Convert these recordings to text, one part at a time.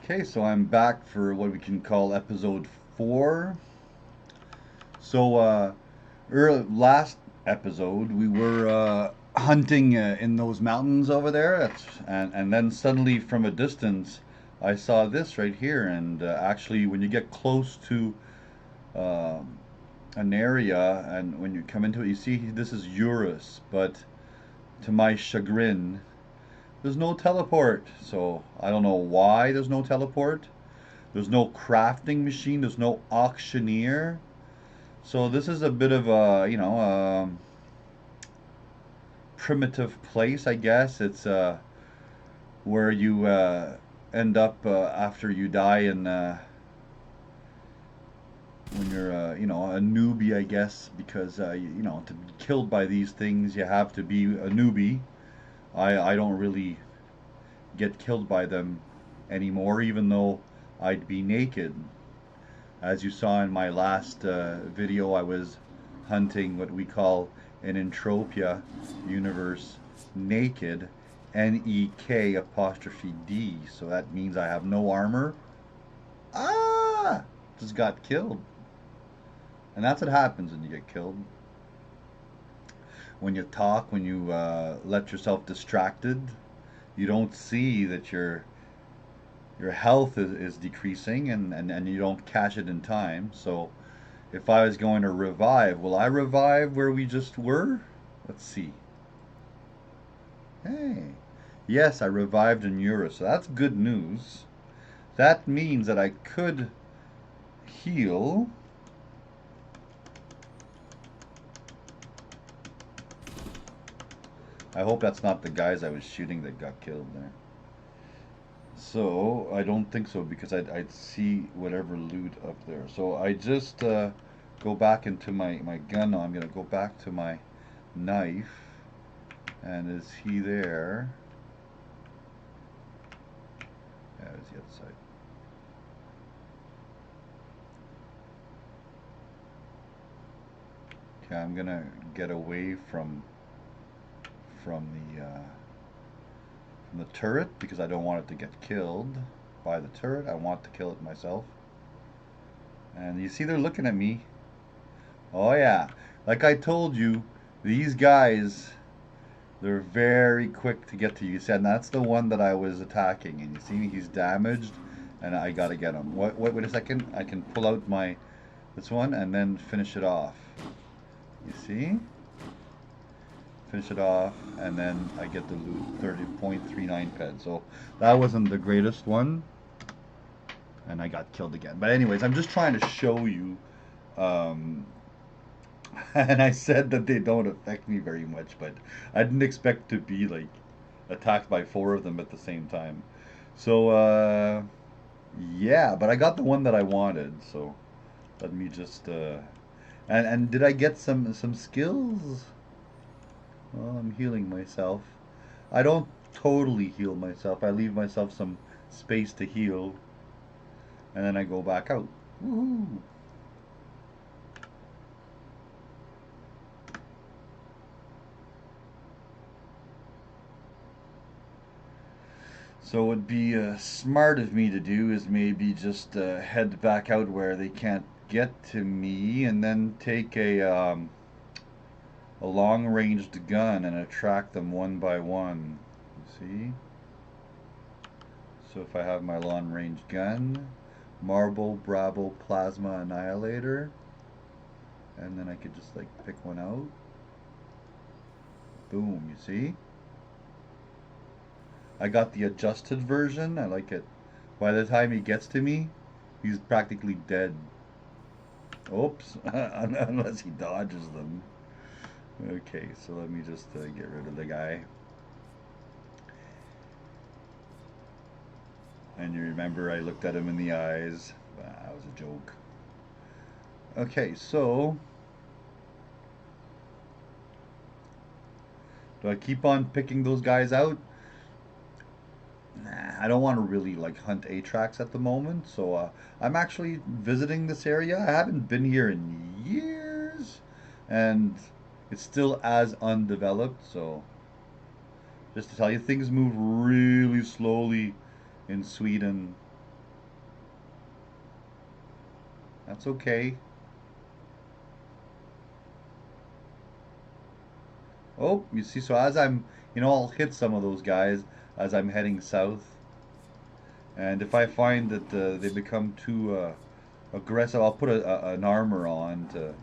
Okay, so I'm back for what we can call episode 4. So, last episode we were hunting in those mountains over there, and then suddenly from a distance I saw this right here. And actually, when you get close to um an area and when you come into it, you see this is Eurus, but to my chagrin, there's no teleport. So I don't know why there's no teleport. There's no crafting machine. There's no auctioneer. So this is a bit of a, primitive place, I guess. It's where you end up after you die, and when you're, a newbie, I guess, because to be killed by these things, you have to be a newbie. I don't really get killed by them anymore, even though I'd be naked. As you saw in my last video, I was hunting what we call an Entropia Universe Nek'd, N-E-K apostrophe D. So that means I have no armor. Ah! Just got killed. And that's what happens when you get killed. When you talk, when you let yourself distracted, you don't see that your health is decreasing, and you don't catch it in time. So if I was going to revive, will I revive where we just were? Let's see. Hey. Yes, I revived in Eurus, so that's good news. That means that I could heal. I hope that's not the guys I was shooting that got killed there. So, I don't think so, because I'd see whatever loot up there. So I just go back into my gun now. I'm going to go back to my knife. And is he there? Yeah, it's the other side. Okay, I'm going to get away from the turret, because I don't want it to get killed by the turret. I want to kill it myself. And you see they're looking at me. Oh yeah, like I told you, these guys, they're very quick to get to you. And that's the one that I was attacking, and you see he's damaged, and I gotta get him. Wait a second, I can pull out this one and then finish it off. You see? Finish it off, and then I get the loot, 30.39 ped. So that wasn't the greatest one, and I got killed again. But anyways, I'm just trying to show you, um, and I said that they don't affect me very much, but I didn't expect to be like attacked by 4 of them at the same time. So yeah, but I got the one that I wanted. So let me just and did I get some skills? Well, I'm healing myself. I don't totally heal myself. I leave myself some space to heal, and then I go back out. Woohoo! So what would be smart of me to do is maybe just head back out where they can't get to me, and then take a long-ranged gun and attract them one by one. See? So if I have my long-range gun, Marble, Bravo, Plasma, Annihilator, and then I could just like pick one out. Boom, you see? I got the adjusted version. I like it. By the time he gets to me, he's practically dead. Oops, unless he dodges them. Okay, so let me just get rid of the guy. And you remember I looked at him in the eyes. That was a joke. Okay, so do I keep on picking those guys out? Nah, I don't want to really like hunt A-tracks at the moment, so I'm actually visiting this area. I haven't been here in years, and it's still as undeveloped, so just to tell you, things move really slowly in Sweden. That's okay. Oh, you see, so as I'm, I'll hit some of those guys as I'm heading south. And if I find that they become too aggressive, I'll put an armor on to,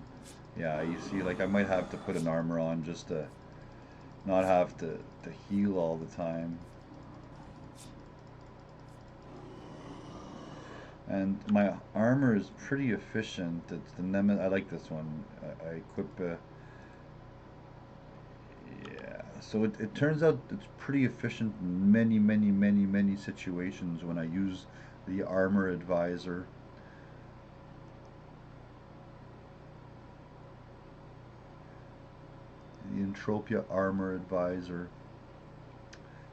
yeah, you see, like I might have to put an armor on just to not have to heal all the time. And my armor is pretty efficient. It's the Nemesis. I like this one. I equip. Yeah. So it turns out it's pretty efficient in many, many, many, many situations when I use the armor advisor. The Entropia armor advisor.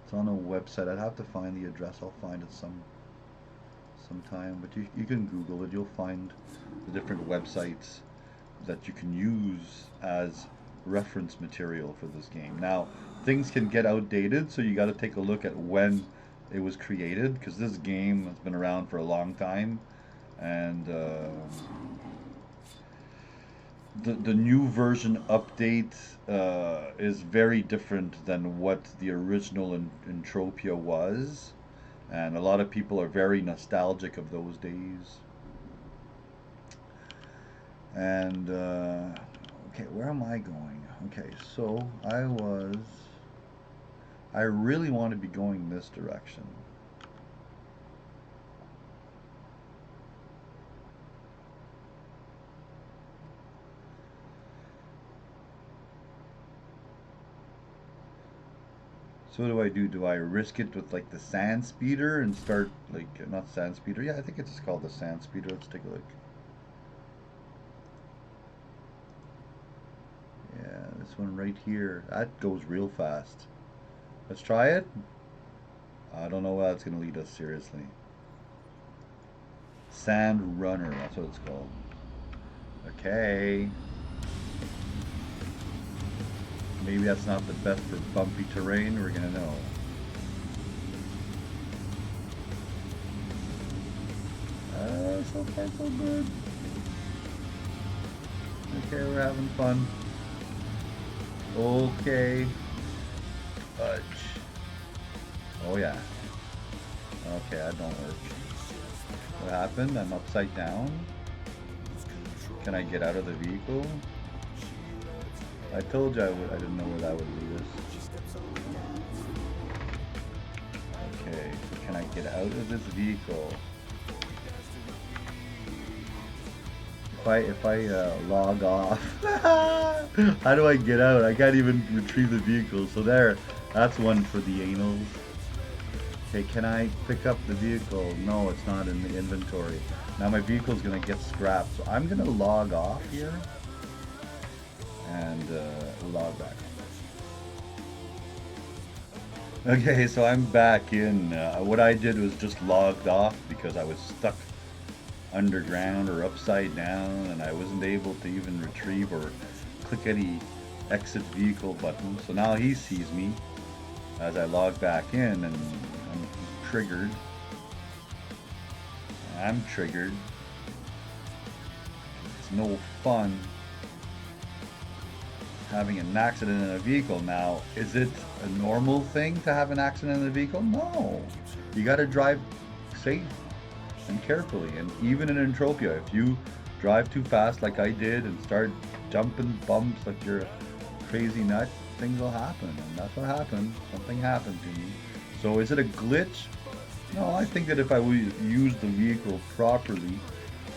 It's on a website. I'd have to find the address. I'll find it sometime. But you can Google it. You'll find the different websites that you can use as reference material for this game. Now, things can get outdated, so you got to take a look at when it was created, because this game has been around for a long time, and the new version update is very different than what the original Entropia was, and a lot of people are very nostalgic of those days. And okay, where am I going? Okay, so I really want to be going this direction. So what do I do? Do I risk it with like the sand speeder and start like, not sand speeder? Yeah, I think it's called the sand speeder. Let's take a look. Yeah, this one right here. That goes real fast. Let's try it. I don't know where that's going to lead us, seriously. Sand Runner, that's what it's called. Okay. Maybe that's not the best for bumpy terrain, we're going to know. So far so good. Okay, we're having fun. Okay. Fudge. Oh yeah. Okay, that don't work. What happened? I'm upside down. Can I get out of the vehicle? I told you I didn't know where that would lead us. Okay, so can I get out of this vehicle? If I log off, how do I get out? I can't even retrieve the vehicle. So there, that's one for the anals. Okay, can I pick up the vehicle? No, it's not in the inventory. Now my vehicle's gonna get scrapped, so I'm gonna log off here and log back. Okay, so I'm back in. What I did was just logged off because I was stuck underground or upside down, and I wasn't able to even retrieve or click any exit vehicle button. So now he sees me as I log back in, and I'm triggered. I'm triggered. It's no fun having an accident in a vehicle. Now, is it a normal thing to have an accident in a vehicle? No. You gotta drive safe and carefully, and even in Entropia, if you drive too fast like I did and start jumping bumps like you're a crazy nut, things will happen, and that's what happened. Something happened to me. So is it a glitch? No, I think that if I would use the vehicle properly,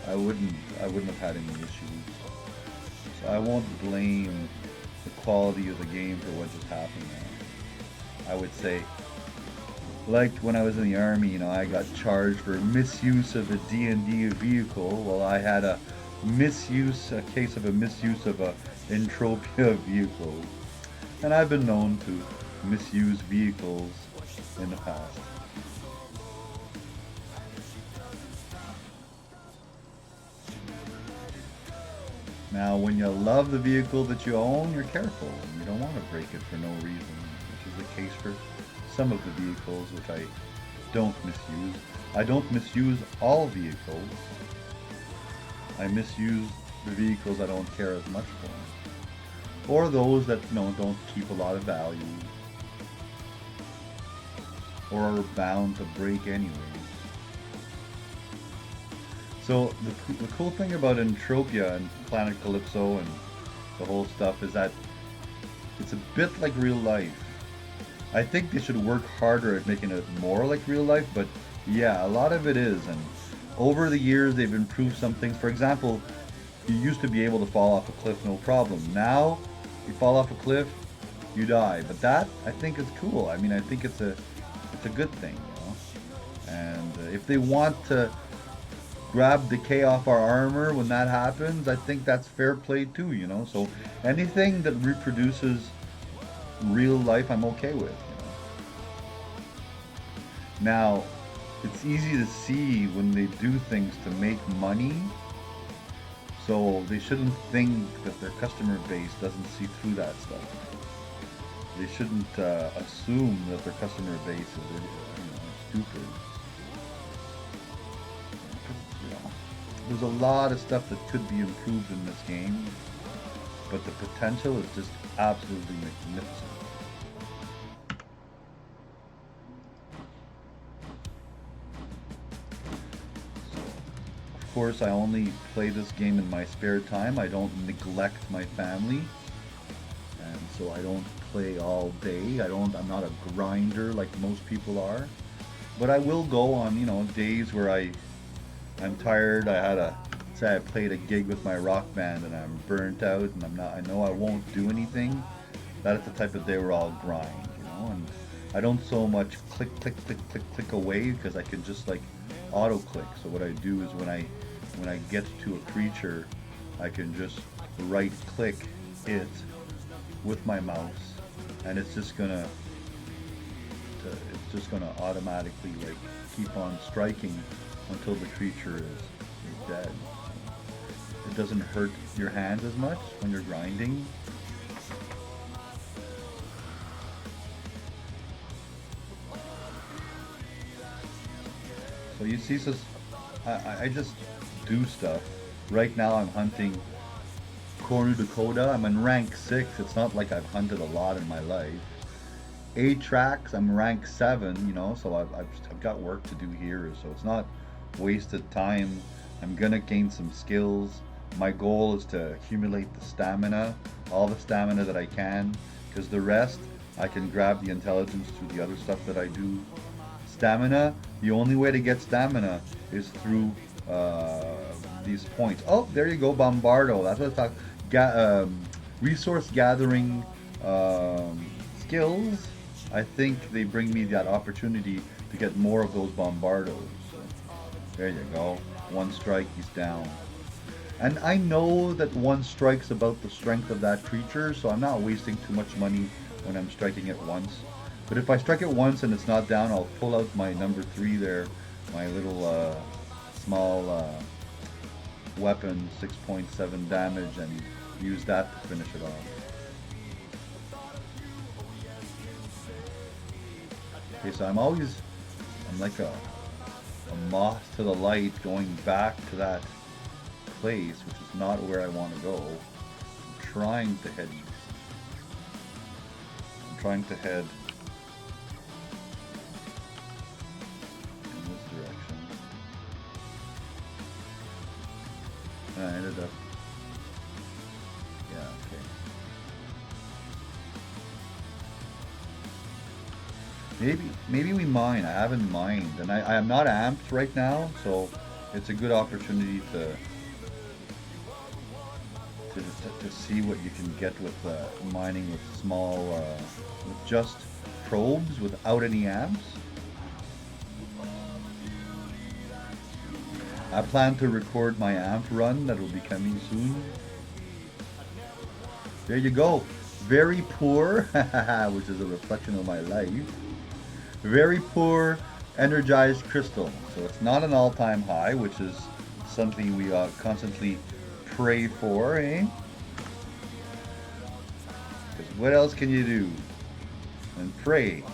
I wouldn't have had any issues. So I won't blame the quality of the game for what just happened now. I would say, like when I was in the army, I got charged for misuse of a D&D vehicle. Well, I had a case of a misuse of a Entropia vehicle. And I've been known to misuse vehicles in the past. Now, when you love the vehicle that you own, you're careful. You don't want to break it for no reason, which is the case for some of the vehicles, which I don't misuse. I don't misuse all vehicles. I misuse the vehicles I don't care as much for. Or those that, you know, don't keep a lot of value. Or are bound to break anyways. So the cool thing about Entropia and Planet Calypso and the whole stuff is that it's a bit like real life. I think they should work harder at making it more like real life, but yeah, a lot of it is. And over the years, they've improved some things. For example, you used to be able to fall off a cliff no problem. Now, you fall off a cliff, you die. But that, I think, is cool. I mean, I think it's a good thing, you know. And if they want to grab decay off our armor when that happens, I think that's fair play too, you know. So anything that reproduces real life, I'm okay with, you know. Now, it's easy to see when they do things to make money, so they shouldn't think that their customer base doesn't see through that stuff. They shouldn't assume that their customer base is, you know, stupid. You know, there's a lot of stuff that could be improved in this game, but the potential is just absolutely magnificent. Of course, I only play this game in my spare time. I don't neglect my family, and so I don't play all day. I'm not a grinder like most people are, but I will go on, you know, days where I'm tired. Say I played a gig with my rock band and I'm burnt out and I know I won't do anything. That is the type of day where I'll grind, you know, and I don't so much click away, because I can just like auto click. So what I do is when I get to a creature, I can just right click it with my mouse, and it's just gonna automatically like keep on striking until the creature is dead. It doesn't hurt your hands as much when you're grinding. So you see, so I just do stuff. Right now I'm hunting Cornu Dakota. I'm in rank 6. It's not like I've hunted a lot in my life. A-Tracks, I'm rank 7, you know, so I've got work to do here, so it's not wasted time. I'm gonna gain some skills. My goal is to accumulate the stamina, all the stamina that I can, because the rest I can grab the intelligence through the other stuff that I do. Stamina, the only way to get stamina is through these points. Oh, there you go, Bombardo. That's what I thought. Resource gathering skills. I think they bring me that opportunity to get more of those Bombardos. So, there you go. One strike, he's down. And I know that one strike's about the strength of that creature, so I'm not wasting too much money when I'm striking it once. But if I strike it once and it's not down, I'll pull out my number 3 there, my little small weapon, 6.7 damage, and use that to finish it off. Okay, so I'm like a moth to the light, going back to that place, which is not where I want to go. I'm trying to head east. I'm trying to head in this direction. And I ended up, yeah, okay. Maybe we mine. I haven't mined, and I am not amped right now, so it's a good opportunity to see what you can get with mining with small, with just probes without any amps. I plan to record my amp run that will be coming soon. There you go. Very poor, which is a reflection of my life. Very poor energized crystal. So it's not an all-time high, which is something we constantly pray for, eh? Because what else can you do than pray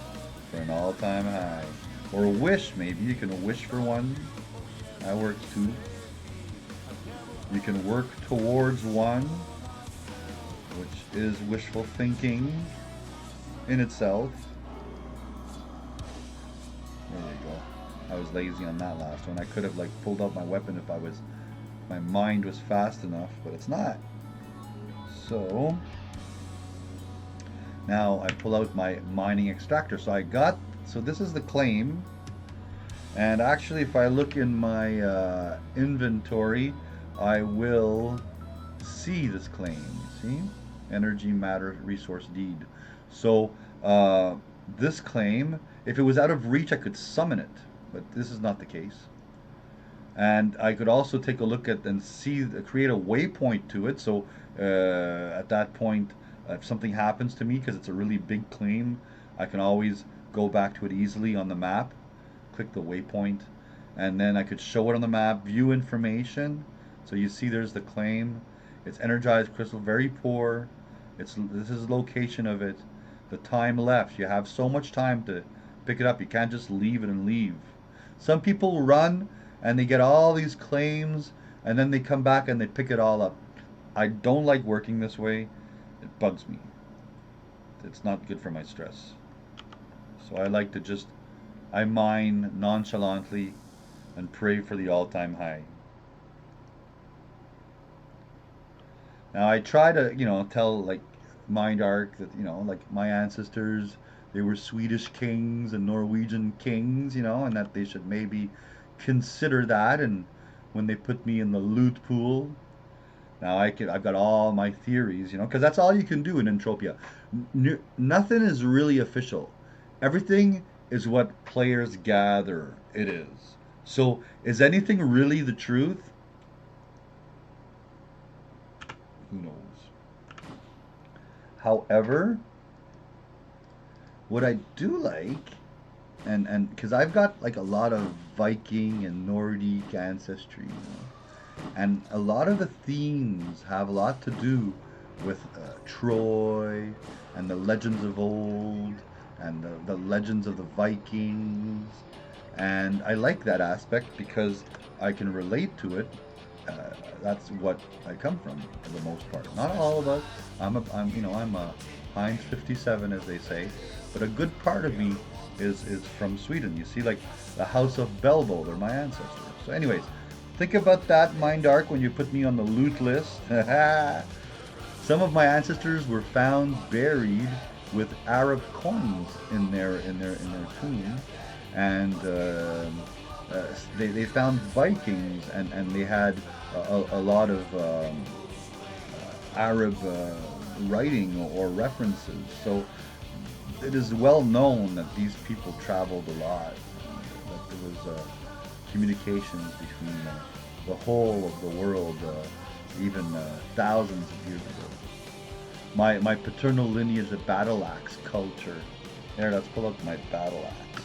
for an all-time high? Or wish, maybe. You can wish for one. That works too. You can work towards one, which is wishful thinking in itself. There you go. I was lazy on that last one. I could have like pulled out my weapon if my mind was fast enough, but it's not. So now I pull out my mining extractor. So this is the claim. And actually, if I look in my inventory, I will see this claim. See? Energy, matter, resource, deed. So this claim, if it was out of reach, I could summon it. But this is not the case. And I could also take a look at and create a waypoint to it. So at that point, if something happens to me, because it's a really big claim, I can always go back to it easily on the map. Click the waypoint, and then I could show it on the map, view information. So you see there's the claim. It's energized crystal, very poor. This is the location of it. The time left. You have so much time to pick it up. You can't just leave it and leave. Some people run and they get all these claims and then they come back and they pick it all up. I don't like working this way. It bugs me. It's not good for my stress. So I like to I mine nonchalantly and pray for the all-time high. Now I try to, tell like Mind Arc that, like my ancestors, they were Swedish kings and Norwegian kings, and that they should maybe consider that, and when they put me in the loot pool. Now I've got all my theories, because that's all you can do in Entropia. Nothing is really official. Everything is what players gather it is. So is anything really the truth? Who knows? However, what I do like, and because I've got like a lot of Viking and Nordic ancestry, and a lot of the themes have a lot to do with Troy and the legends of old and the legends of the Vikings, and I like that aspect because I can relate to it. That's what I come from for the most part. Not all of us. I'm a Heinz 57, as they say, but a good part of me is from Sweden. You see, like the House of Belvo, they're my ancestors. So, anyways, think about that, Mind Arc, when you put me on the loot list. Some of my ancestors were found buried with Arab coins in their tomb, and they found Vikings, and they had a lot of Arab writing or references. So it is well known that these people traveled a lot, that there was communications between the whole of the world, even thousands of years ago. My paternal lineage of battle axe culture. There, let's pull up my battle axe.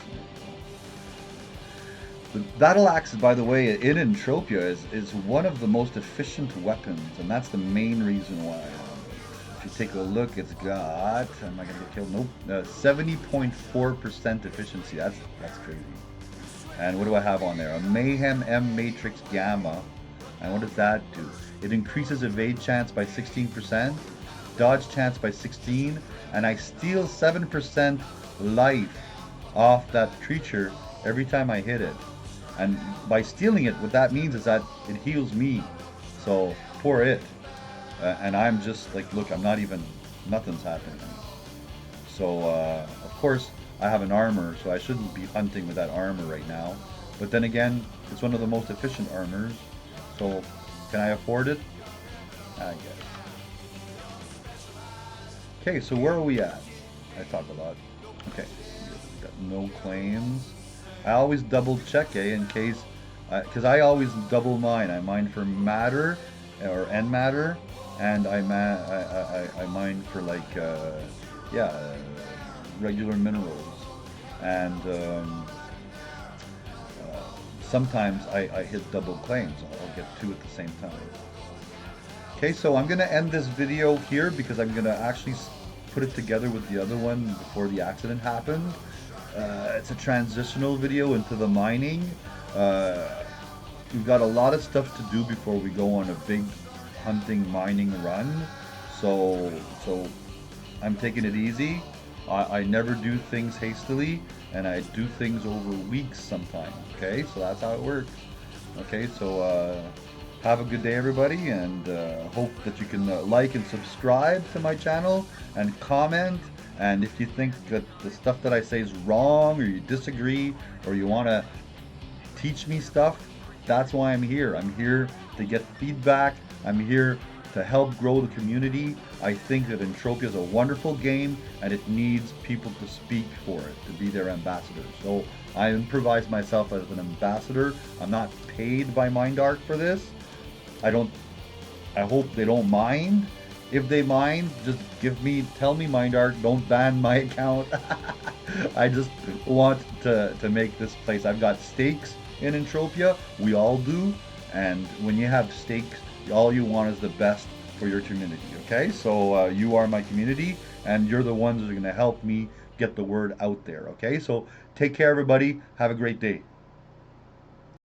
The battle axe, by the way, in Entropia is one of the most efficient weapons, and that's the main reason why. If you take a look, it's got, am I going to get killed? Nope. 70.4% efficiency. That's crazy. And what do I have on there? A Mayhem M Matrix Gamma. And what does that do? It increases evade chance by 16%, dodge chance by 16%, and I steal 7% life off that creature every time I hit it. And by stealing it, what that means is that it heals me. So, poor it. And I'm just like, look, nothing's happening. So, of course, I have an armor, so I shouldn't be hunting with that armor right now. But then again, it's one of the most efficient armors. So, can I afford it? I guess. Okay, so where are we at? I talk a lot. Okay, got no claims. I always double check, in case, because I always double mine. I mine for matter, or end matter, and I mine for like, regular minerals. And sometimes I hit double claims. I'll get two at the same time. Okay, so I'm going to end this video here because I'm going to actually put it together with the other one before the accident happened. It's a transitional video into the mining. we've got a lot of stuff to do before we go on a big hunting mining run. So I'm taking it easy. I never do things hastily, and I do things over weeks sometimes. Okay, so that's how it works. Okay, so have a good day, everybody, and hope that you can like and subscribe to my channel and comment. And if you think that the stuff that I say is wrong, or you disagree, or you want to teach me stuff, that's why I'm here. I'm here to get feedback. I'm here to help grow the community. I think that Entropia is a wonderful game, and it needs people to speak for it, to be their ambassadors. So I improvise myself as an ambassador. I'm not paid by MindArc for this. I hope they don't mind. If they mind, just tell me MindArc, don't ban my account. I just want to make this place. I've got stakes in Entropia. We all do. And when you have stakes, all you want is the best for your community. Okay, so you are my community, and you're the ones that are going to help me get the word out there. Okay, so take care, everybody. Have a great day.